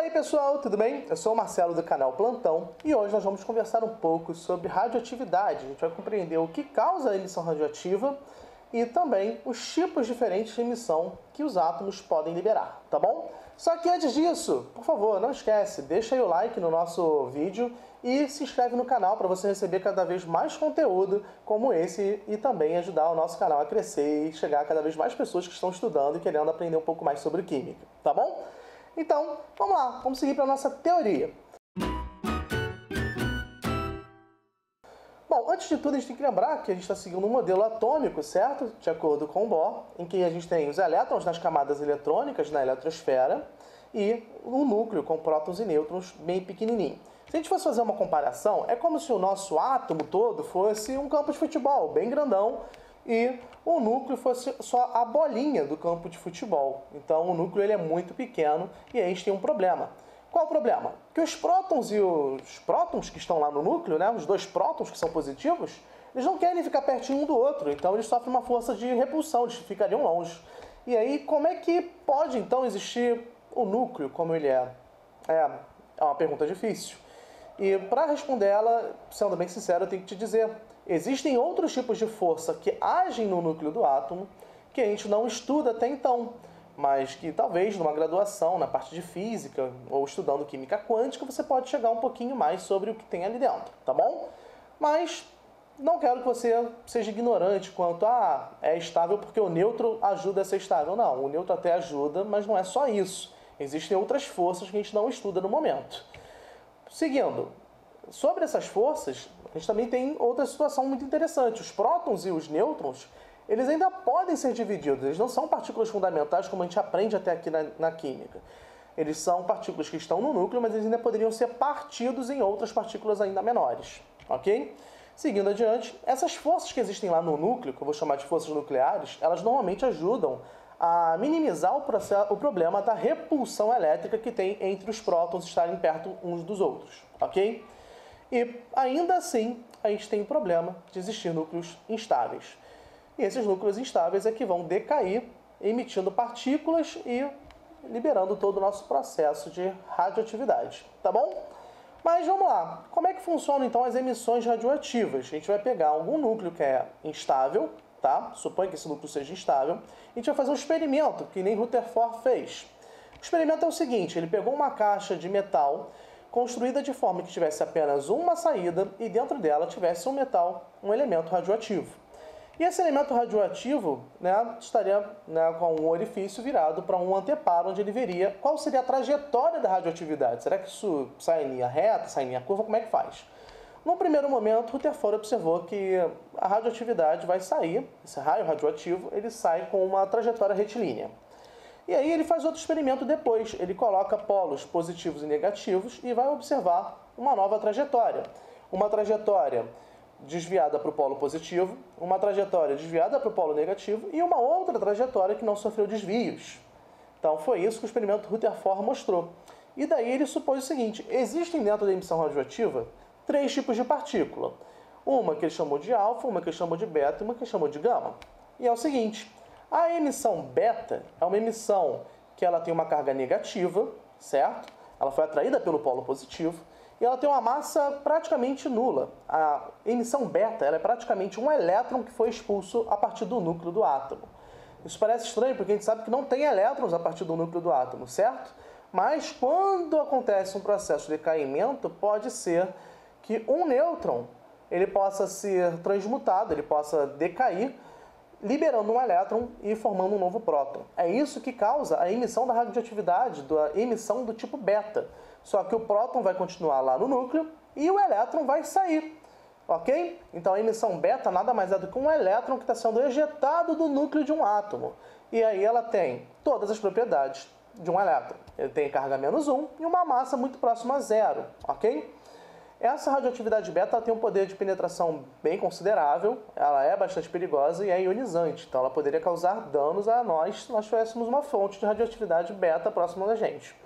Fala aí pessoal, tudo bem? Eu sou o Marcelo do canal Plantão e hoje nós vamos conversar um pouco sobre radioatividade. A gente vai compreender o que causa a emissão radioativa e também os tipos diferentes de emissão que os átomos podem liberar, tá bom? Só que antes disso, por favor, não esquece, deixa aí o like no nosso vídeo e se inscreve no canal para você receber cada vez mais conteúdo como esse e também ajudar o nosso canal a crescer e chegar a cada vez mais pessoas que estão estudando e querendo aprender um pouco mais sobre química, tá bom? Então, vamos lá, vamos seguir para a nossa teoria. Bom, antes de tudo a gente tem que lembrar que a gente está seguindo um modelo atômico, certo? De acordo com Bohr, em que a gente tem os elétrons nas camadas eletrônicas na eletrosfera e o núcleo com prótons e nêutrons bem pequenininho. Se a gente fosse fazer uma comparação, é como se o nosso átomo todo fosse um campo de futebol bem grandão e o núcleo fosse só a bolinha do campo de futebol. Então o núcleo ele é muito pequeno e aí a gente tem um problema. Qual o problema? Que os prótons e os prótons que estão lá no núcleo, né, os dois prótons que são positivos, eles não querem ficar pertinho um do outro, então eles sofrem uma força de repulsão, eles ficariam longe. E aí como é que pode então existir o núcleo como ele é? É uma pergunta difícil. E para responder ela, sendo bem sincero, eu tenho que te dizer, existem outros tipos de força que agem no núcleo do átomo que a gente não estuda até então, mas que talvez numa graduação, na parte de física ou estudando química quântica, você pode chegar um pouquinho mais sobre o que tem ali dentro, tá bom? Mas não quero que você seja ignorante quanto a é estável porque o nêutron ajuda a ser estável. Não, o nêutron até ajuda, mas não é só isso. Existem outras forças que a gente não estuda no momento. Seguindo, sobre essas forças, a gente também tem outra situação muito interessante. Os prótons e os nêutrons, eles ainda podem ser divididos. Eles não são partículas fundamentais como a gente aprende até aqui na química. Eles são partículas que estão no núcleo, mas eles ainda poderiam ser partidos em outras partículas ainda menores. Ok? Seguindo adiante, essas forças que existem lá no núcleo, que eu vou chamar de forças nucleares, elas normalmente ajudam a minimizar o problema da repulsão elétrica que tem entre os prótons estarem perto uns dos outros, ok? E ainda assim, a gente tem o problema de existir núcleos instáveis. E esses núcleos instáveis é que vão decair, emitindo partículas e liberando todo o nosso processo de radioatividade, tá bom? Mas vamos lá, como é que funcionam então as emissões radioativas? A gente vai pegar algum núcleo que é instável, tá? Suponha que esse núcleo seja instável. A gente vai fazer um experimento, que nem Rutherford fez. O experimento é o seguinte, ele pegou uma caixa de metal construída de forma que tivesse apenas uma saída e dentro dela tivesse um metal, um elemento radioativo. E esse elemento radioativo, né, estaria, né, com um orifício virado para um anteparo, onde ele veria qual seria a trajetória da radioatividade. Será que isso sai em linha reta, sai em linha curva? Como é que faz? No primeiro momento, Rutherford observou que a radioatividade vai sair, esse raio radioativo, ele sai com uma trajetória retilínea. E aí ele faz outro experimento depois, ele coloca polos positivos e negativos e vai observar uma nova trajetória. Uma trajetória desviada para o polo positivo, uma trajetória desviada para o polo negativo e uma outra trajetória que não sofreu desvios. Então foi isso que o experimento Rutherford mostrou. E daí ele supôs o seguinte, existem dentro da emissão radioativa três tipos de partícula. Uma que ele chamou de alfa, uma que ele chamou de beta e uma que ele chamou de gama. E é o seguinte, a emissão beta é uma emissão que ela tem uma carga negativa, certo? Ela foi atraída pelo polo positivo e ela tem uma massa praticamente nula. A emissão beta ela é praticamente um elétron que foi expulso a partir do núcleo do átomo. Isso parece estranho porque a gente sabe que não tem elétrons a partir do núcleo do átomo, certo? Mas quando acontece um processo de decaimento, pode ser que um nêutron ele possa ser transmutado, ele possa decair, liberando um elétron e formando um novo próton. É isso que causa a emissão da radioatividade, a emissão do tipo beta. Só que o próton vai continuar lá no núcleo e o elétron vai sair, ok? Então a emissão beta nada mais é do que um elétron que está sendo ejetado do núcleo de um átomo. E aí ela tem todas as propriedades de um elétron. Ele tem carga -1 e uma massa muito próxima a zero, ok? Essa radioatividade beta tem um poder de penetração bem considerável, ela é bastante perigosa e é ionizante, então ela poderia causar danos a nós se nós tivéssemos uma fonte de radioatividade beta próxima da gente.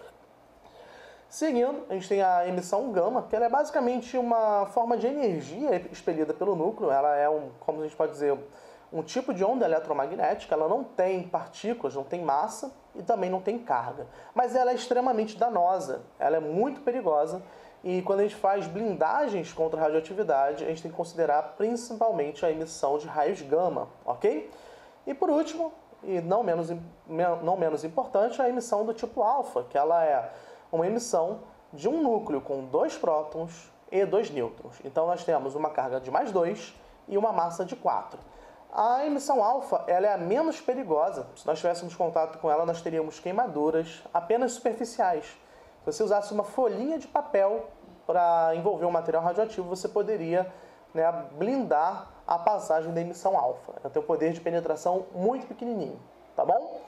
Seguindo, a gente tem a emissão gama, que ela é basicamente uma forma de energia expelida pelo núcleo, ela é como a gente pode dizer, um tipo de onda eletromagnética, ela não tem partículas, não tem massa e também não tem carga. Mas ela é extremamente danosa, ela é muito perigosa e quando a gente faz blindagens contra a radioatividade, a gente tem que considerar principalmente a emissão de raios gama, ok? E por último, e não menos importante, a emissão do tipo alfa, que ela é uma emissão de um núcleo com 2 prótons e 2 nêutrons. Então nós temos uma carga de mais 2 e uma massa de 4. A emissão alfa ela é a menos perigosa. Se nós tivéssemos contato com ela, nós teríamos queimaduras apenas superficiais. Se você usasse uma folhinha de papel para envolver um material radioativo, você poderia, né, blindar a passagem da emissão alfa. Ela tem um poder de penetração muito pequenininho, tá bom?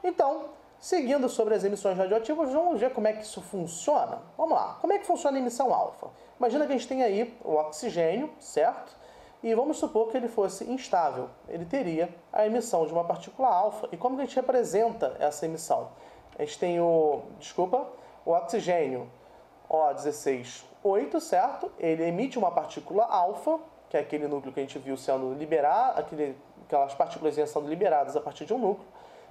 Então, seguindo sobre as emissões radioativas, vamos ver como é que isso funciona. Vamos lá. Como é que funciona a emissão alfa? Imagina que a gente tem aí o oxigênio, certo? E vamos supor que ele fosse instável. Ele teria a emissão de uma partícula alfa. E como que a gente representa essa emissão? A gente tem o oxigênio O16-8, certo? Ele emite uma partícula alfa, que é aquele núcleo que a gente viu sendo liberado, aquelas partículas sendo liberadas a partir de um núcleo,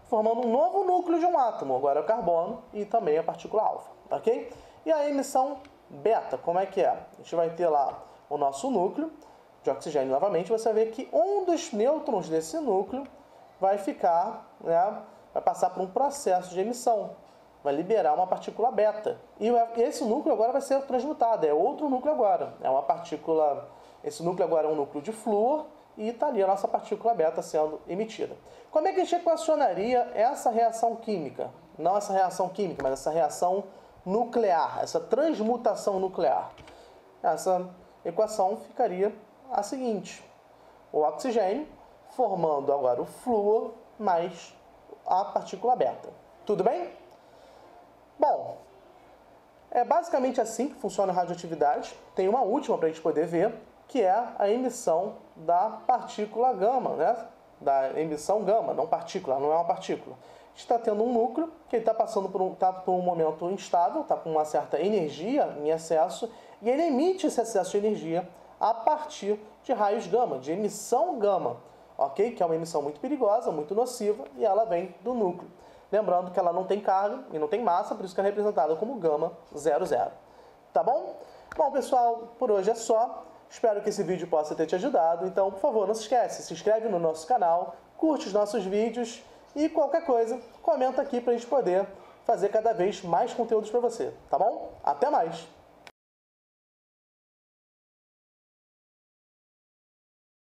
formando um novo núcleo de um átomo, agora é o carbono e também a partícula alfa, ok? E a emissão beta, como é que é? A gente vai ter lá o nosso núcleo de oxigênio novamente, você vai ver que um dos nêutrons desse núcleo vai ficar, né, vai passar por um processo de emissão, vai liberar uma partícula beta. E esse núcleo agora vai ser transmutado, é outro núcleo agora, é uma partícula, esse núcleo agora é um núcleo de flúor, e está ali a nossa partícula beta sendo emitida. Como é que a gente equacionaria essa reação química? Não essa reação química, mas essa reação nuclear, essa transmutação nuclear. Essa equação ficaria a seguinte: o oxigênio formando agora o flúor mais a partícula beta. Tudo bem? Bom, é basicamente assim que funciona a radioatividade. Tem uma última para a gente poder ver, que é a emissão da partícula gama, né? Da emissão gama, não partícula, não é uma partícula. A gente está tendo um núcleo que ele está passando por um momento instável, está com uma certa energia em excesso, e ele emite esse excesso de energia a partir de raios gama, de emissão gama, ok? Que é uma emissão muito perigosa, muito nociva, e ela vem do núcleo. Lembrando que ela não tem carga e não tem massa, por isso que é representada como gama 00. Tá bom? Bom, pessoal, por hoje é só. Espero que esse vídeo possa ter te ajudado. Então, por favor, não se esquece, se inscreve no nosso canal, curte os nossos vídeos e qualquer coisa, comenta aqui para a gente poder fazer cada vez mais conteúdos para você, tá bom? Até mais!